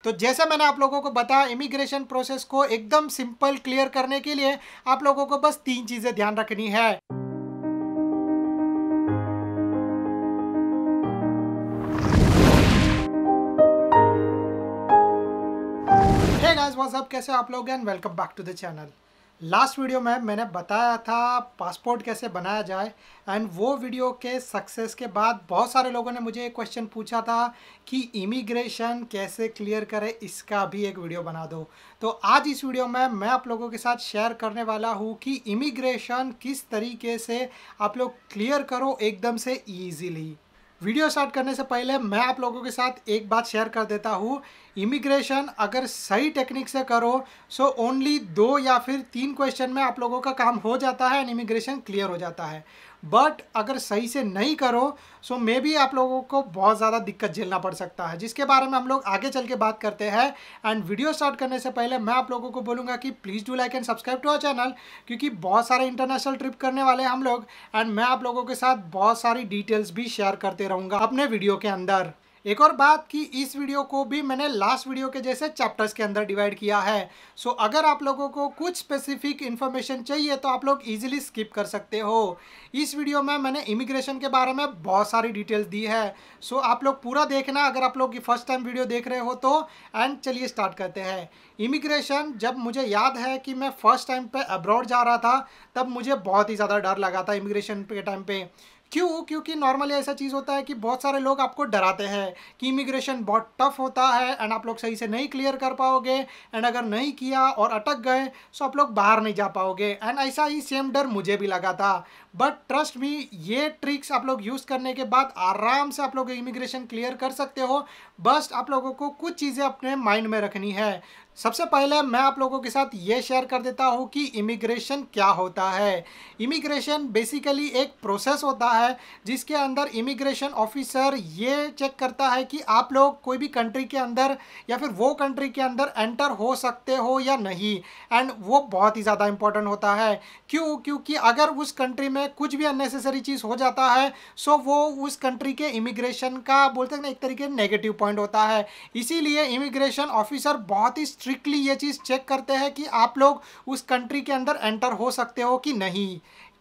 तो जैसे मैंने आप लोगों को बताया, इमिग्रेशन प्रोसेस को एकदम सिंपल क्लियर करने के लिए आप लोगों को बस 3 चीजें ध्यान रखनी है। हे गाइस, व्हाट्स अप, कैसे आप लोग and welcome back to the channel. Last video में मैंने बताया था पासपोर्ट कैसे बनाया जाए, एंड वो वीडियो के सक्सेस के बाद बहुत सारे लोगों ने मुझे एक क्वेश्चन पूछा था कि इमिग्रेशन कैसे क्लियर करें, इसका भी एक वीडियो बना दो। तो आज इस वीडियो में मैं आप लोगों के साथ शेयर करने वाला हूँ कि इमिग्रेशन किस तरीके से आप लोग क्लियर करो एकदम से ईजीली। वीडियो स्टार्ट करने से पहले मैं आप लोगों के साथ एक बात शेयर कर देता हूँ। इमिग्रेशन अगर सही टेक्निक से करो सो ओनली 2 या फिर 3 क्वेश्चन में आप लोगों का काम हो जाता है एंड इमिग्रेशन क्लियर हो जाता है। बट अगर सही से नहीं करो सो मे बी आप लोगों को बहुत ज़्यादा दिक्कत झेलना पड़ सकता है, जिसके बारे में हम लोग आगे चल के बात करते हैं। एंड वीडियो स्टार्ट करने से पहले मैं आप लोगों को बोलूँगा कि please do like and subscribe to our channel, क्योंकि बहुत सारे इंटरनेशनल ट्रिप करने वाले हैं हम लोग, एंड मैं आप लोगों के साथ बहुत सारी डिटेल्स भी शेयर करते रहूँगा अपने वीडियो के अंदर। एक और बात कि इस वीडियो को भी मैंने लास्ट वीडियो के जैसे चैप्टर्स के अंदर डिवाइड किया है। सो अगर आप लोगों को कुछ स्पेसिफिक इन्फॉर्मेशन चाहिए तो आप लोग इजीली स्किप कर सकते हो। इस वीडियो में मैंने इमिग्रेशन के बारे में बहुत सारी डिटेल्स दी है, सो आप लोग पूरा देखना अगर आप लोग फर्स्ट टाइम वीडियो देख रहे हो तो। एंड चलिए स्टार्ट करते हैं। इमिग्रेशन, जब मुझे याद है कि मैं फर्स्ट टाइम पे अब्रॉड जा रहा था तब मुझे बहुत ही ज़्यादा डर लगा था इमिग्रेशन के टाइम पे। क्योंकि नॉर्मली ऐसा चीज़ होता है कि बहुत सारे लोग आपको डराते हैं कि इमिग्रेशन बहुत टफ होता है एंड आप लोग सही से नहीं क्लियर कर पाओगे, एंड अगर नहीं किया और अटक गए तो आप लोग बाहर नहीं जा पाओगे। एंड ऐसा ही सेम डर मुझे भी लगा था। बट ट्रस्ट मी, ये ट्रिक्स आप लोग यूज़ करने के बाद आराम से आप लोग इमिग्रेशन क्लियर कर सकते हो। बस आप लोगों को कुछ चीज़ें अपने माइंड में रखनी है। सबसे पहले मैं आप लोगों के साथ ये शेयर कर देता हूँ कि इमिग्रेशन क्या होता है। इमिग्रेशन बेसिकली एक प्रोसेस होता है जिसके अंदर इमिग्रेशन ऑफिसर ये चेक करता है कि आप लोग कोई भी कंट्री के अंदर या फिर वो कंट्री के अंदर एंटर हो सकते हो या नहीं। एंड वो बहुत ही ज़्यादा इंपॉर्टेंट होता है। क्योंकि अगर उस कंट्री में कुछ भी अननेसेसरी चीज़ हो जाता है सो वो उस कंट्री के इमिग्रेशन का बोलते हैं ना एक तरीके नेगेटिव पॉइंट होता है। इसीलिए इमिग्रेशन ऑफिसर बहुत ही स्ट्रिक्टली ये चीज़ चेक करते हैं कि आप लोग उस कंट्री के अंदर एंटर हो सकते हो कि नहीं।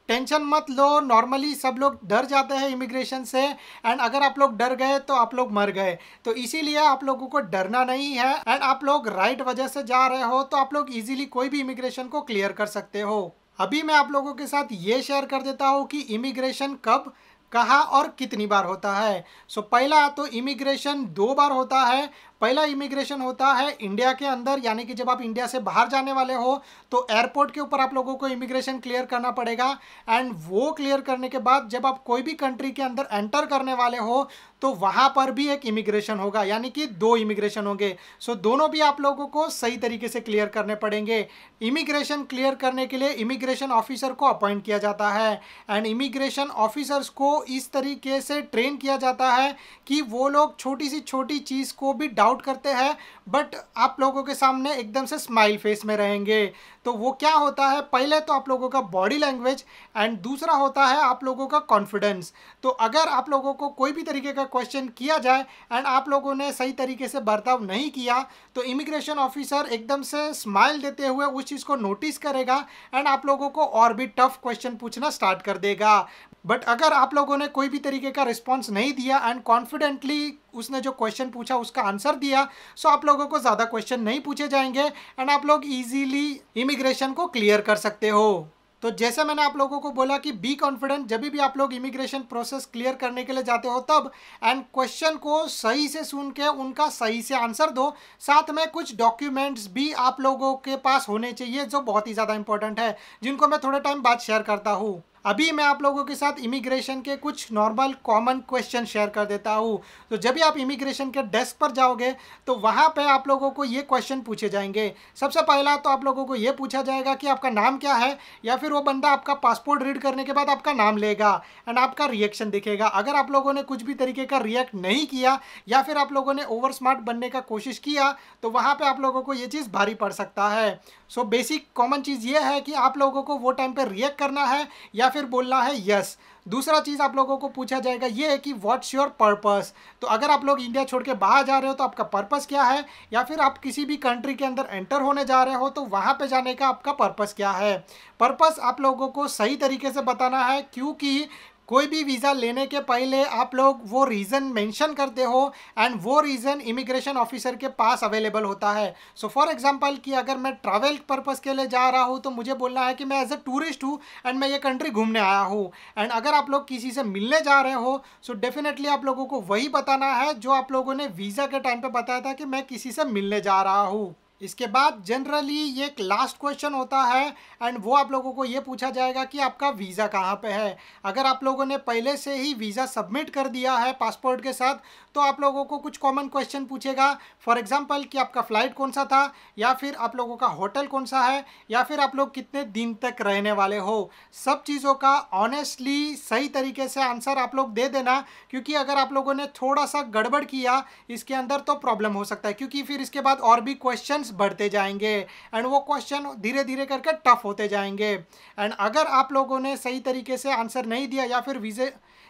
टेंशन मत लो, नॉर्मली सब लोग डर जाते हैं इमिग्रेशन से, एंड अगर आप लोग डर गए तो आप लोग मर गए। तो इसीलिए आप लोगों को डरना नहीं है, एंड आप लोग राइट वजह से जा रहे हो तो आप लोग इजीली कोई भी इमिग्रेशन को क्लियर कर सकते हो। अभी मैं आप लोगों के साथ ये शेयर कर देता हूँ कि इमिग्रेशन कब, कहाँ और कितनी बार होता है। सो पहला तो इमिग्रेशन 2 बार होता है। पहला इमिग्रेशन होता है इंडिया के अंदर, यानी कि जब आप इंडिया से बाहर जाने वाले हो तो एयरपोर्ट के ऊपर आप लोगों को इमिग्रेशन क्लियर करना पड़ेगा। एंड वो क्लियर करने के बाद जब आप कोई भी कंट्री के अंदर एंटर करने वाले हो तो वहाँ पर भी एक इमिग्रेशन होगा, यानी कि 2 इमिग्रेशन होंगे। सो दोनों भी आप लोगों को सही तरीके से क्लियर करने पड़ेंगे। इमिग्रेशन क्लियर करने के लिए इमिग्रेशन ऑफिसर को अपॉइंट किया जाता है, एंड इमिग्रेशन ऑफिसर्स को इस तरीके से ट्रेन किया जाता है कि वो लोग छोटी सी छोटी चीज़ को भी डाउट करते हैं बट आप लोगों के सामने एकदम से स्माइल फेस में रहेंगे। तो वो क्या होता है, पहले तो आप लोगों का बॉडी लैंग्वेज एंड दूसरा होता है आप लोगों का कॉन्फिडेंस। तो अगर आप लोगों को कोई भी तरीके का क्वेश्चन किया जाए एंड आप लोगों ने सही तरीके से बर्ताव नहीं किया तो इमिग्रेशन ऑफिसर एकदम से स्माइल देते हुए उस चीज़ को नोटिस करेगा एंड आप लोगों को और भी टफ क्वेश्चन पूछना स्टार्ट कर देगा। बट अगर आप लोगों ने कोई भी तरीके का रिस्पॉन्स नहीं दिया एंड कॉन्फिडेंटली उसने जो क्वेश्चन पूछा उसका आंसर दिया सो आप लोगों को ज़्यादा क्वेश्चन नहीं पूछे जाएंगे एंड आप लोग इजीली इमिग्रेशन को क्लियर कर सकते हो। तो जैसे मैंने आप लोगों को बोला कि बी कॉन्फिडेंट, जब भी आप लोग इमिग्रेशन प्रोसेस क्लियर करने के लिए जाते हो तब, एंड क्वेश्चन को सही से सुन के उनका सही से आंसर दो। साथ में कुछ डॉक्यूमेंट्स भी आप लोगों के पास होने चाहिए जो बहुत ही ज़्यादा इंपॉर्टेंट है, जिनको मैं थोड़े टाइम बाद शेयर करता हूँ। अभी मैं आप लोगों के साथ इमिग्रेशन के कुछ नॉर्मल कॉमन क्वेश्चन शेयर कर देता हूँ। तो जब भी आप इमिग्रेशन के डेस्क पर जाओगे तो वहाँ पे आप लोगों को ये क्वेश्चन पूछे जाएंगे। सबसे पहला तो आप लोगों को ये पूछा जाएगा कि आपका नाम क्या है, या फिर वो बंदा आपका पासपोर्ट रीड करने के बाद आपका नाम लेगा एंड आपका रिएक्शन दिखेगा। अगर आप लोगों ने कुछ भी तरीके का रिएक्ट नहीं किया या फिर आप लोगों ने ओवर स्मार्ट बनने का कोशिश किया तो वहाँ पर आप लोगों को ये चीज़ भारी पड़ सकता है। सो बेसिक कॉमन चीज़ ये है कि आप लोगों को वो टाइम पर रिएक्ट करना है या फिर बोलना है यस। दूसरा चीज़ आप लोगों को पूछा जाएगा ये है कि व्हाट्स योर पर्पस। तो अगर आप लोग इंडिया छोड़ के बाहर जा रहे हो तो आपका पर्पस क्या है, या फिर आप किसी भी कंट्री के अंदर एंटर होने जा रहे हो तो वहाँ पे जाने का आपका पर्पस क्या है। पर्पस आप लोगों को सही तरीके से बताना है, क्योंकि कोई भी वीज़ा लेने के पहले आप लोग वो रीज़न मेंशन करते हो एंड वो रीज़न इमिग्रेशन ऑफिसर के पास अवेलेबल होता है। सो फॉर एग्जांपल कि अगर मैं ट्रैवल पर्पस के लिए जा रहा हूँ तो मुझे बोलना है कि मैं एज अ टूरिस्ट हूँ एंड मैं ये कंट्री घूमने आया हूँ। एंड अगर आप लोग किसी से मिलने जा रहे हो सो डेफिनेटली आप लोगों को वही बताना है जो आप लोगों ने वीज़ा के टाइम पे बताया था कि मैं किसी से मिलने जा रहा हूँ। इसके बाद जनरली ये एक लास्ट क्वेश्चन होता है एंड वो आप लोगों को ये पूछा जाएगा कि आपका वीज़ा कहाँ पे है। अगर आप लोगों ने पहले से ही वीज़ा सबमिट कर दिया है पासपोर्ट के साथ तो आप लोगों को कुछ कॉमन क्वेश्चन पूछेगा। फॉर एग्जांपल कि आपका फ़्लाइट कौन सा था, या फिर आप लोगों का होटल कौन सा है, या फिर आप लोग कितने दिन तक रहने वाले हो। सब चीज़ों का ऑनेस्टली सही तरीके से आंसर आप लोग दे देना, क्योंकि अगर आप लोगों ने थोड़ा सा गड़बड़ किया इसके अंदर तो प्रॉब्लम हो सकता है, क्योंकि फिर इसके बाद और भी क्वेश्चन बढ़ते जाएंगे एंड वो क्वेश्चन धीरे धीरे करके टफ होते जाएंगे। एंड अगर आप लोगों ने सही तरीके से आंसर नहीं दिया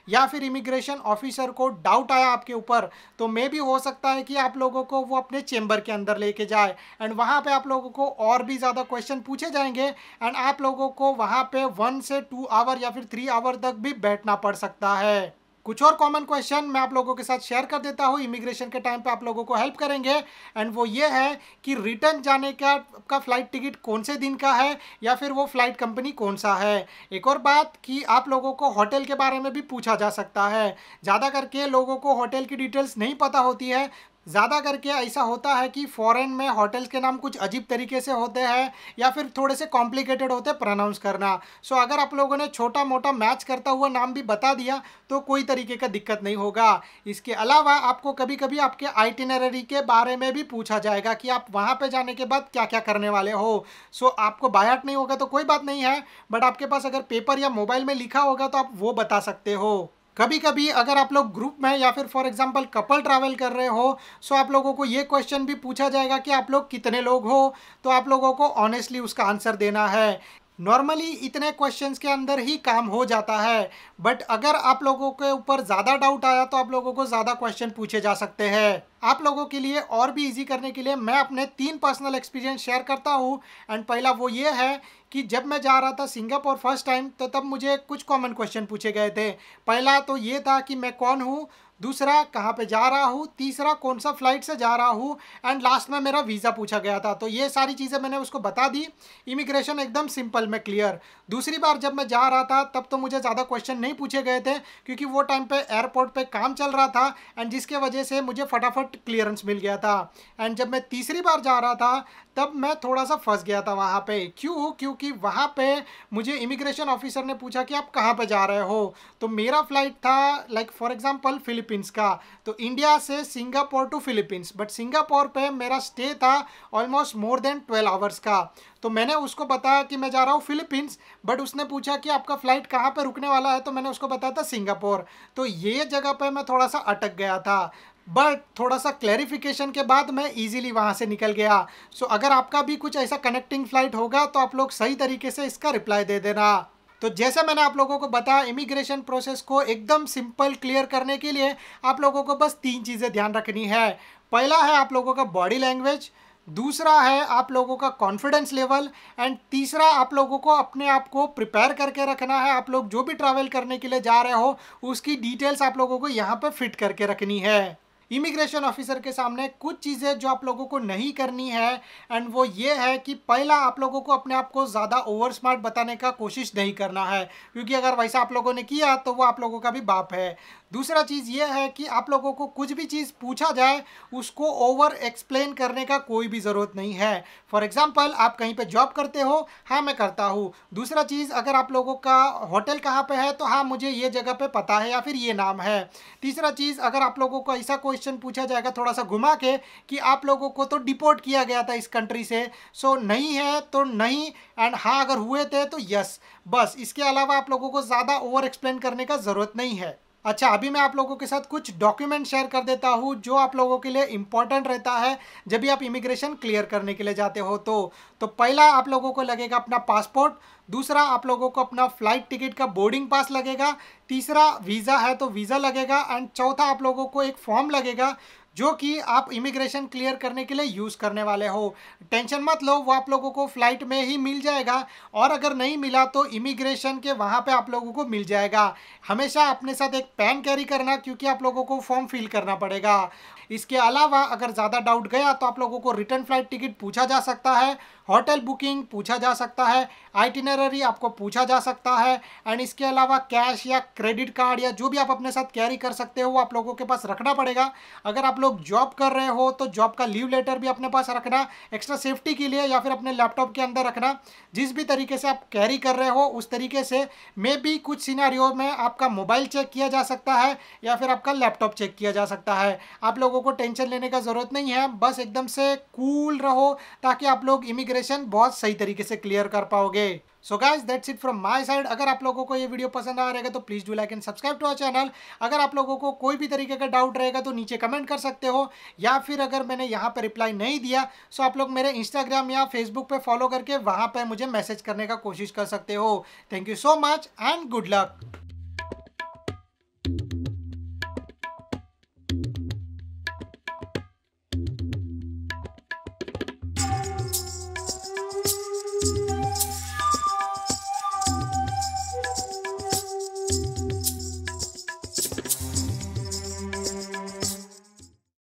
या फिर इमिग्रेशन ऑफिसर को डाउट आया आपके ऊपर, तो मे भी हो सकता है कि आप लोगों को वो अपने चेंबर के अंदर लेके जाए एंड वहाँ पे आप लोगों को और भी ज़्यादा क्वेश्चन पूछे जाएंगे एंड आप लोगों को वहाँ पे 1 से 2 आवर या फिर 3 आवर तक भी बैठना पड़ सकता है। कुछ और कॉमन क्वेश्चन मैं आप लोगों के साथ शेयर कर देता हूँ, इमिग्रेशन के टाइम पे आप लोगों को हेल्प करेंगे एंड वो ये है कि रिटर्न जाने का फ़्लाइट टिकट कौन से दिन का है, या फिर वो फ़्लाइट कंपनी कौन सा है। एक और बात कि आप लोगों को होटल के बारे में भी पूछा जा सकता है। ज़्यादा करके लोगों को होटल की डिटेल्स नहीं पता होती है। ज़्यादा करके ऐसा होता है कि फ़ॉरेन में होटल्स के नाम कुछ अजीब तरीके से होते हैं या फिर थोड़े से कॉम्प्लिकेटेड होते हैं प्रोनाउंस करना। सो अगर आप लोगों ने छोटा मोटा मैच करता हुआ नाम भी बता दिया तो कोई तरीके का दिक्कत नहीं होगा। इसके अलावा आपको कभी कभी आपके आइटिनरी के बारे में भी पूछा जाएगा कि आप वहाँ पे जाने के बाद क्या क्या करने वाले हो। सो आपको बायहार्ट नहीं होगा तो कोई बात नहीं है, बट आपके पास अगर पेपर या मोबाइल में लिखा होगा तो आप वो बता सकते हो। कभी कभी अगर आप लोग ग्रुप में या फिर फॉर एग्जांपल कपल ट्रैवल कर रहे हो सो आप लोगों को ये क्वेश्चन भी पूछा जाएगा कि आप लोग कितने लोग हो, तो आप लोगों को ऑनेस्टली उसका आंसर देना है। नॉर्मली इतने क्वेश्चंस के अंदर ही काम हो जाता है, बट अगर आप लोगों के ऊपर ज़्यादा डाउट आया तो आप लोगों को ज़्यादा क्वेश्चन पूछे जा सकते हैं। आप लोगों के लिए और भी इजी करने के लिए मैं अपने 3 पर्सनल एक्सपीरियंस शेयर करता हूँ। एंड पहला वो ये है कि जब मैं जा रहा था सिंगापुर फर्स्ट टाइम तो तब मुझे कुछ कॉमन क्वेश्चन पूछे गए थे। पहला तो ये था कि मैं कौन हूँ, दूसरा कहाँ पे जा रहा हूँ, तीसरा कौन सा फ्लाइट से जा रहा हूँ, एंड लास्ट में मेरा वीज़ा पूछा गया था। तो ये सारी चीज़ें मैंने उसको बता दी। इमिग्रेशन एकदम सिंपल में क्लियर। दूसरी बार जब मैं जा रहा था तब तो मुझे ज़्यादा क्वेश्चन नहीं पूछे गए थे, क्योंकि वो टाइम पे एयरपोर्ट पे काम चल रहा था एंड जिसके वजह से मुझे फटाफट क्लियरेंस मिल गया था। एंड जब मैं तीसरी बार जा रहा था तब मैं थोड़ा सा फंस गया था वहाँ पे। क्योंकि वहाँ पे मुझे इमिग्रेशन ऑफिसर ने पूछा कि आप कहाँ पे जा रहे हो। तो मेरा फ्लाइट था लाइक फॉर एग्जांपल फिलीपींस का, तो इंडिया से Singapore to Philippines, but Singapore पे मेरा स्टे था ऑलमोस्ट मोर देन 12 आवर्स का। तो मैंने उसको बताया कि मैं जा रहा हूँ फिलीपींस, बट उसने पूछा कि आपका फ़्लाइट कहाँ पे रुकने वाला है, तो मैंने उसको बताया था सिंगापुर। तो ये जगह पे मैं थोड़ा सा अटक गया था, बट थोड़ा सा क्लैरिफिकेशन के बाद मैं इजीली वहाँ से निकल गया। सो अगर आपका भी कुछ ऐसा कनेक्टिंग फ़्लाइट होगा तो आप लोग सही तरीके से इसका रिप्लाई दे देना। तो जैसे मैंने आप लोगों को बताया, इमिग्रेशन प्रोसेस को एकदम सिंपल क्लियर करने के लिए आप लोगों को बस 3 चीज़ें ध्यान रखनी है। पहला है आप लोगों का बॉडी लैंग्वेज, दूसरा है आप लोगों का कॉन्फिडेंस लेवल, एंड तीसरा आप लोगों को अपने आप को प्रिपेयर करके रखना है। आप लोग जो भी ट्रैवल करने के लिए जा रहे हो उसकी डिटेल्स आप लोगों को यहाँ पर फिट करके रखनी है। इमिग्रेशन ऑफिसर के सामने कुछ चीज़ें जो आप लोगों को नहीं करनी है, एंड वो ये है कि पहला आप लोगों को अपने आप को ज़्यादा ओवर स्मार्ट बताने का कोशिश नहीं करना है, क्योंकि अगर वैसा आप लोगों ने किया तो वो आप लोगों का भी बाप है। दूसरा चीज़ ये है कि आप लोगों को कुछ भी चीज़ पूछा जाए उसको ओवर एक्सप्लेन करने का कोई भी ज़रूरत नहीं है। फॉर एग्जांपल आप कहीं पे जॉब करते हो, हाँ मैं करता हूँ। दूसरा चीज़ अगर आप लोगों का होटल कहाँ पे है, तो हाँ मुझे ये जगह पे पता है या फिर ये नाम है। तीसरा चीज़ अगर आप लोगों को ऐसा क्वेश्चन पूछा जाएगा थोड़ा सा घुमा के कि आप लोगों को तो डिपोर्ट किया गया था इस कंट्री से, सो नहीं है तो नहीं, एंड हाँ अगर हुए थे तो यस। बस इसके अलावा आप लोगों को ज़्यादा ओवर एक्सप्लेन करने का ज़रूरत नहीं है। अच्छा, अभी मैं आप लोगों के साथ कुछ डॉक्यूमेंट शेयर कर देता हूँ जो आप लोगों के लिए इम्पॉर्टेंट रहता है जब भी आप इमिग्रेशन क्लियर करने के लिए जाते हो। तो पहला आप लोगों को लगेगा अपना पासपोर्ट, दूसरा आप लोगों को अपना फ्लाइट टिकट का बोर्डिंग पास लगेगा, तीसरा वीज़ा है तो वीज़ा लगेगा, एंड चौथा आप लोगों को एक फॉर्म लगेगा जो कि आप इमिग्रेशन क्लियर करने के लिए यूज़ करने वाले हो। टेंशन मत लो, वो आप लोगों को फ्लाइट में ही मिल जाएगा, और अगर नहीं मिला तो इमिग्रेशन के वहाँ पे आप लोगों को मिल जाएगा। हमेशा अपने साथ एक पेन कैरी करना, क्योंकि आप लोगों को फॉर्म फिल करना पड़ेगा। इसके अलावा अगर ज़्यादा डाउट गया तो आप लोगों को रिटर्न फ्लाइट टिकट पूछा जा सकता है, होटल बुकिंग पूछा जा सकता है, आइटिनरी आपको पूछा जा सकता है, एंड इसके अलावा कैश या क्रेडिट कार्ड या जो भी आप अपने साथ कैरी कर सकते हो वो आप लोगों के पास रखना पड़ेगा। अगर आप लोग जॉब कर रहे हो तो जॉब का लीव लेटर भी अपने पास रखना, एक्स्ट्रा सेफ्टी के लिए, या फिर अपने लैपटॉप के अंदर रखना। जिस भी तरीके से आप कैरी कर रहे हो उस तरीके से मे बी कुछ सिनेरियो में आपका मोबाइल चेक किया जा सकता है या फिर आपका लैपटॉप चेक किया जा सकता है। आप लोगों को टेंशन लेने का ज़रूरत नहीं है, बस एकदम से कूल रहो ताकि आप लोग इमिग्रेशन बहुत सही तरीके से क्लियर कर पाओगे। So guys, that's it from my side. अगर आप लोगों को ये वीडियो पसंद आ रहेगा तो please do like and subscribe to our channel. अगर आप लोगों को कोई भी तरीके का डाउट रहेगा तो नीचे कमेंट कर सकते हो, या फिर अगर मैंने यहाँ पे रिप्लाई नहीं दिया सो आप लोग मेरे इंस्टाग्राम या फेसबुक पे फॉलो करके वहाँ पे मुझे मैसेज करने का कोशिश कर सकते हो। Thank you so much and good luck.